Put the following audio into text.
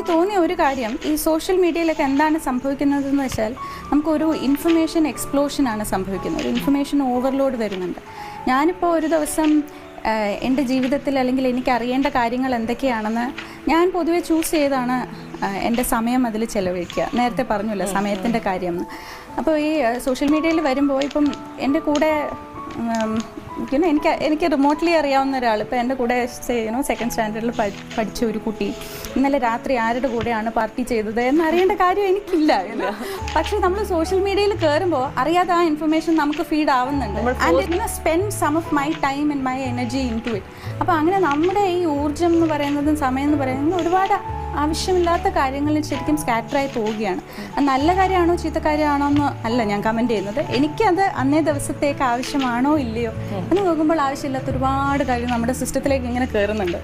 എനിക്ക് തോന്നിയ ഒരു കാര്യം, ഈ സോഷ്യൽ മീഡിയയിലൊക്കെ എന്താണ് സംഭവിക്കുന്നതെന്ന് വെച്ചാൽ നമുക്കൊരു ഇൻഫർമേഷൻ എക്സ്പ്ലോഷനാണ് സംഭവിക്കുന്നത്, ഒരു ഇൻഫർമേഷൻ ഓവർലോഡ് വരുന്നുണ്ട്. ഞാനിപ്പോൾ ഒരു ദിവസം എൻ്റെ ജീവിതത്തിൽ അല്ലെങ്കിൽ എനിക്ക് അറിയേണ്ട കാര്യങ്ങൾ എന്തൊക്കെയാണെന്ന് ഞാൻ പൊതുവെ ചൂസ് ചെയ്താണ് എൻ്റെ സമയം അതിൽ ചിലവഴിക്കുക. നേരത്തെ പറഞ്ഞല്ലോ സമയത്തിൻ്റെ കാര്യം. അപ്പോൾ ഈ സോഷ്യൽ മീഡിയയിൽ വരുമ്പോൾ ഇപ്പം എൻ്റെ കൂടെ എനിക്ക് റിമോട്ട്ലി അറിയാവുന്ന ഒരാൾ, ഇപ്പോൾ എൻ്റെ കൂടെ സെക്കൻഡ് സ്റ്റാൻഡേർഡിൽ പഠിച്ച ഒരു കുട്ടി ഇന്നലെ രാത്രി ആരുടെ കൂടെയാണ് പാർട്ടി ചെയ്തത് എന്നറിയേണ്ട കാര്യം എനിക്കില്ല. പക്ഷേ നമ്മൾ സോഷ്യൽ മീഡിയയിൽ കയറുമ്പോൾ അറിയാതെ ആ ഇൻഫർമേഷൻ നമുക്ക് ഫീഡ് ആവുന്നുണ്ട്. And spend some of my time and my energy into ഇറ്റ്. അപ്പോൾ അങ്ങനെ നമ്മുടെ ഈ ഊർജ്ജം എന്ന് പറയുന്നതും സമയം എന്ന് പറയുന്നതും ഒരുപാട് ആവശ്യമില്ലാത്ത കാര്യങ്ങളിൽ ശരിക്കും സ്കാറ്ററായി പോവുകയാണ്. നല്ല കാര്യമാണോ ചീത്ത കാര്യമാണോ എന്ന് അല്ല ഞാൻ കമൻറ്റ് ചെയ്യുന്നത്. എനിക്കത് അന്നേ ദിവസത്തേക്ക് ആവശ്യമാണോ ഇല്ലയോ എന്ന് നോക്കുമ്പോൾ ആവശ്യമില്ലാത്ത ഒരുപാട് കാര്യം നമ്മുടെ സിസ്റ്റത്തിലേക്ക് ഇങ്ങനെ കയറുന്നുണ്ട്.